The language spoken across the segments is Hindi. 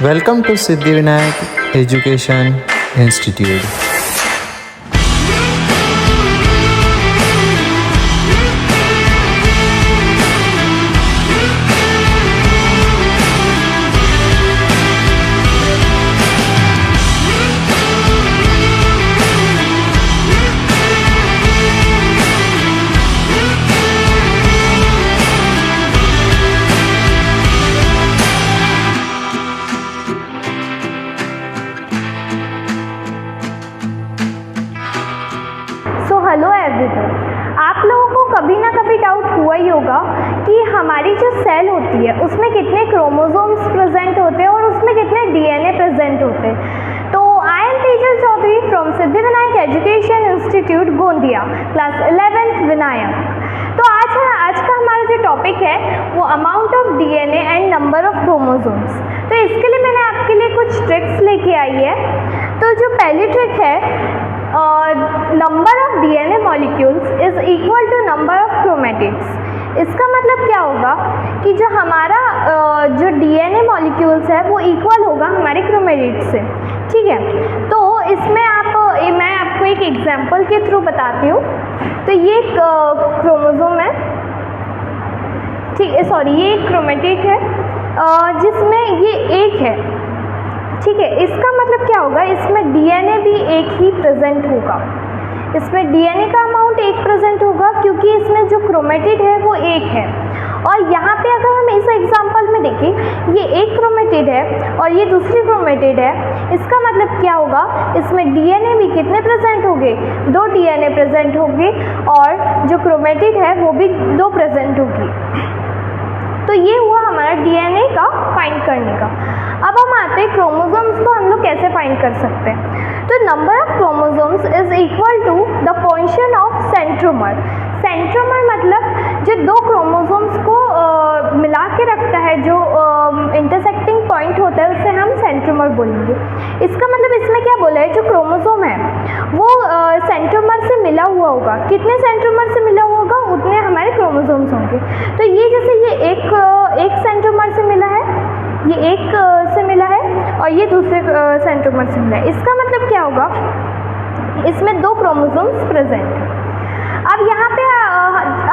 Welcome to Siddhivinayak Education Institute. Hello everyone, आप लोगों को कभी ना कभी डाउट हुआ ही होगा कि हमारी जो सेल होती है उसमें कितने क्रोमोसोम्स प्रेजेंट होते हैं और उसमें कितने डीएनए प्रेजेंट होते हैं। तो I am Tejal Chaudhary from Siddhivinayak education institute Gondia, class 11th Vinayak. तो आज का हमारा जो टॉपिक है वो amount of DNA and number of chromosomes. तो इसके लिए मैंने आपके लिए कुछ ट्रिक्स लेके आई है। तो जो पहली ट्रिक है, number of DNA molecules is equal to number of chromatids. इसका मतलब क्या होगा कि जो हमारा जो डीएनए मॉलिक्यूल्स है वो इक्वल होगा हमारे क्रोमेटिड्स से। ठीक है, तो इसमें मैं आपको एक एग्जांपल के थ्रू बताती हूँ। तो ये एक क्रोमोसोम है, ठीक है, सॉरी ये एक क्रोमेटिड है जिसमें ये एक है। ठीक है, इसका मतलब क्या होगा, इसमें डीएनए भी एक ही प्रेजेंट होगा। इसमें डीएनए का अमाउंट एक प्रेजेंट होगा क्योंकि इसमें जो क्रोमेटिड है वो एक है। और यहाँ पे अगर हम इस एग्जांपल में देखें, ये एक क्रोमेटिड है और ये दूसरी क्रोमेटिड है। इसका मतलब क्या होगा, इसमें डीएनए भी कितने प्रेजेंट होंगे, 2 डीएनए प्रेजेंट होंगे और जो क्रोमेटिड है वो भी 2 प्रेजेंट होगी। तो ये हुआ हमारा डीएनए का फाइंड करने का। अब हम आते हैं क्रोमोसोम्स को हम लोग कैसे फाइंड कर सकते हैं। तो number of chromosomes is equal to the position of centromere. Centromere मतलब जो 2 क्रोमोसोम्स को मिला के रखता है, जो इंटरसेक्टिंग पॉइंट होता है उसे हम सेंट्रोमर बोलेंगे। इसका मतलब इसमें क्या बोला है, जो क्रोमोसोम है वो सेंट्रोमर से मिला हुआ होगा। कितने सेंट्रोमर से मिला हुआ होगा उतने हमारे क्रोमोसोम्स होंगे। तो ये जैसे ये एक सेंट्रोमर से मिला है, ये एक से मिला है और ये दूसरे सेंट्रोमर से मिला है। इसका मतलब क्या होगा, इसमें 2 क्रोमोसोम्स प्रेजेंट है। अब यहाँ पे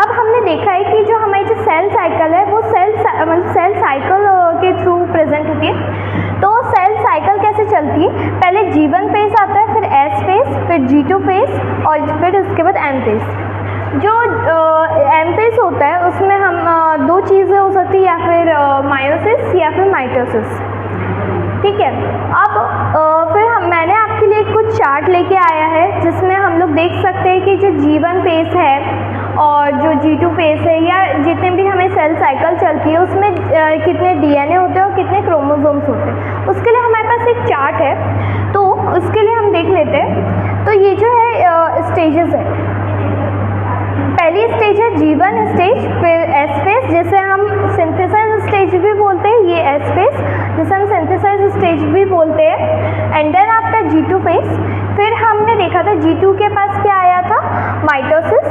अब हमने देखा है कि जो हमारी जो सेल साइकिल है वो सेल साइकिल के थ्रू प्रेजेंट होती है। तो सेल साइकिल कैसे चलती है, पहले G1 फेज आता है, फिर S फेज, फिर G2 फेज और फिर उसके बाद M फेज। जो M फेज होता है उसमें हम 2 चीज़ें हो सकती है, या फिर मायोसिस या फिर माइटोसिस। ठीक है, अब फिर मैंने आपके लिए कुछ चार्ट लेके आया है जिसमें हम लोग देख सकते हैं कि जो G1 फेज है और जो G2 फेज है, या जितने भी हमें सेल साइकिल चलती है उसमें कितने डीएनए होते हैं और कितने क्रोमोसोम्स होते हैं। उसके लिए हमारे पास एक चार्ट है, तो उसके लिए हम देख लेते हैं। तो ये जो है स्टेजेस है, पहली स्टेज है G1 स्टेज, फिर S फेज जिसे हम सिंथेसाइज स्टेज भी बोलते हैं, ये S फेज जिसे हम सिंथेसाइज स्टेज भी बोलते हैं। And then after G2 phase, फिर हमने देखा था G2 के पास क्या आया था, माइटोसिस।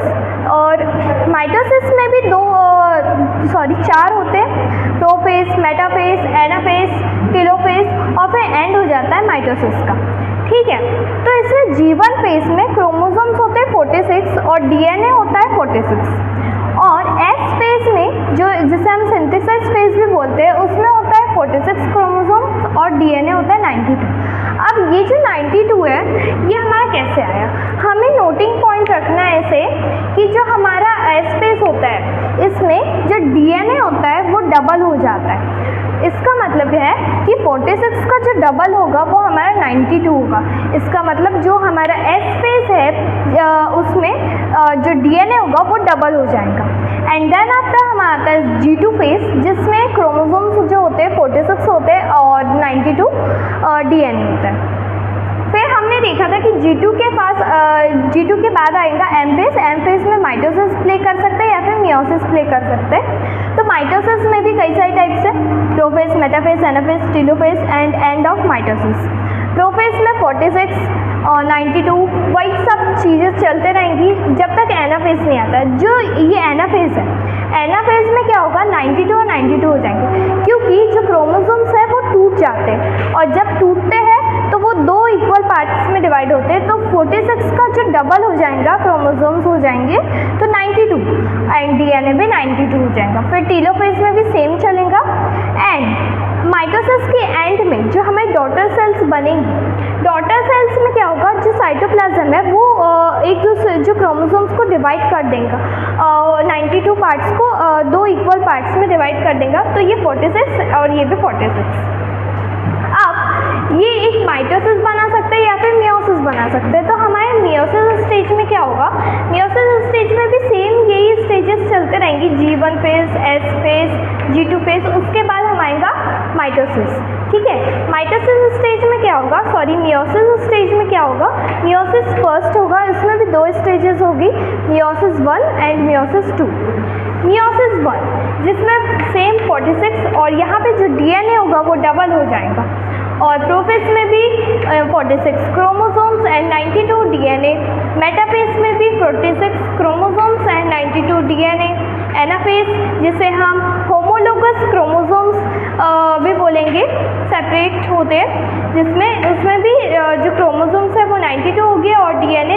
और माइटोसिस में भी 4 होते हैं, प्रोफेज, मेटाफेज, एनाफेज, टेलोफेज और फिर एंड हो जाता है माइटोसिस का। ठीक है, तो इसमें G1 फेज में क्रोमोसोम्स होते हैं 46 और डीएनए होता है 46। और S फेज में जो जिसे हम सिंथेसिस फेज भी बोलते हैं उसमें होता है 46 क्रोमोसोम्स और डीएनए होता है 92। अब ये जो 92 है ये हमारा कैसे आया, हमें नोटिंग पॉइंट रखना है ऐसे कि जो हमारा S फेज होता है इसमें जो डीएनए होता है वो डबल हो जाता है। इसका मतलब है कि 46 का जो डबल होगा वो हमारा 92 होगा। इसका मतलब जो हमारा S फेज है उसमें जो डीएनए होगा वो डबल हो जाएगा। एंड देन आफ्टर हमारा आता है G2 फेज जिसमें क्रोमोसोम्स जो होते हैं 46 होते हैं और 92 डीएनए होता है। फिर हमने देखा था कि G2 के बाद आएगा M फेज। M फेज में माइटोसिस प्ले कर सकते हैं या फिर मियोसिस प्ले कर सकते हैं। तो माइटोसिस में भी कई सारे टाइप्स है, prophase, metaphase, anaphase, telophase and end of mitosis. Prophase में 46 और 92 वही सब चीज़ें चलते रहेंगी जब तक एनाफेज नहीं आता। जो ये एनाफेज है, एनाफेज में क्या होगा 92 और 92 हो जाएंगे क्योंकि जो क्रोमोसोम्स है वो टूट जाते हैं। जाएगा, क्रोमोसोम्स हो जाएंगे तो 92 एंड डीएनए भी 92 हो जाएगा। फिर टीलोफेज में भी सेम चलेगा। एंड माइटोसिस के एंड में जो हमें डॉटर सेल्स बनेंगी, डॉटर सेल्स में क्या होगा, जो साइटोप्लाज्म है वो एक दूसरे जो क्रोमोसोम्स को डिवाइड कर देगा, 92 पार्ट्स को 2 इक्वल पार्ट्स में डिवाइड कर देगा, तो ये 46 और ये भी 46। अब ये एक माइटोसिस बना सकते हैं या फिर मियोसिस बना सकते हैं। तो हमारे मियोसिस स्टेज में क्या होगा, मियोसिस स्टेज में भी सेम यही स्टेजेस चलते रहेंगी, G1 phase, S phase, G2 phase, उसके बाद हम आएगा माइटोसिस। ठीक है, माइटोसिस स्टेज में क्या होगा, सॉरी मियोसिस स्टेज में क्या होगा, मियोसिस फर्स्ट होगा, इसमें भी 2 स्टेजेस होगी, मियोसिस 1 एंड मियोसिस 2। मियोसिस 1 जिसमें सेम 46 और यहाँ पे जो डीएनए होगा वो डबल हो जाएगा, और प्रोफेज में भी 46 क्रोमोसोम्स एंड 92 डीएनए, मेटाफेज में भी 46 क्रोमोसोम्स एंड 92 डीएनए, एनाफेज जिसे हम होमोलोगस क्रोमोसोम्स भी बोलेंगे, सेपरेट होते हैं, जिसमें उसमें भी जो क्रोमोसोम्स है वो 92 होगी और डीएनए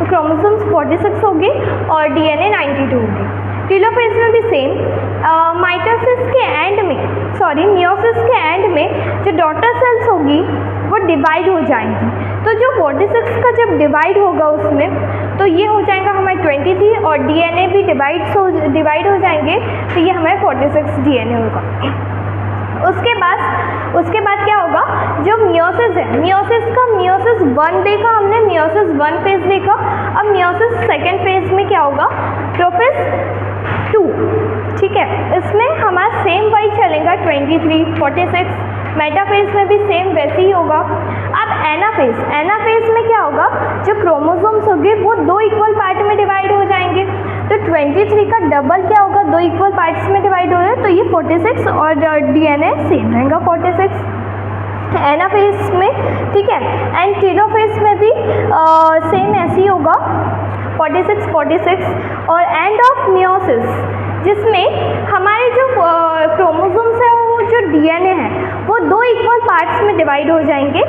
क्रोमोसोम्स 46 होगी और डीएनए 92 होगी। टीलोफेज में भी सेम। माइटोसिस के एंड में, सॉरी मियोसिस के एंड में जो डॉटर सेल्स होगी वो डिवाइड हो जाएंगी। तो जो 46 का जब डिवाइड होगा उसमें, तो ये हो जाएगा हमारे 23 और डीएनए भी डिवाइड हो जाएंगे, तो ये हमारे 46 डीएनए होगा। उसके बाद क्या होगा, जो मियोसिस है, मियोसिस 1 देखा हमने, मियोसिस 1 फेज देखा। अब मियोसिस सेकेंड फेज में क्या होगा, प्रोफेज 2। ठीक है, इसमें हमारा सेम वही चलेगा, 23, 46। मेटाफेज में भी सेम वैसे ही होगा। अब एनाफेज में क्या होगा, जो क्रोमोसोम्स होंगे वो 2 इक्वल पार्ट में डिवाइड हो जाएंगे, तो 23 का डबल क्या होगा, 2 इक्वल पार्ट्स में डिवाइड हो रहा है, तो ये 46 और डीएनए सेम रहेगा 46 एनाफेज में। ठीक है, एंड टीलोफेज में भी सेम ऐसे ही होगा, 46 और एंड ऑफ मियोसिस जिसमें हमारे जो क्रोमोसोम्स है वो जो डीएनए है वो 2 इक्वल पार्ट्स में डिवाइड हो जाएंगे,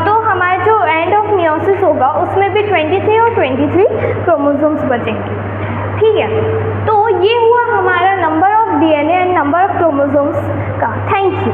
तो हमारा जो एंड ऑफ मियोसिस होगा उसमें भी 23 और 23 क्रोमोसोम्स बचेंगे। ठीक है, तो ये हुआ हमारा number of DNA and number of chromosomes का। Thank you.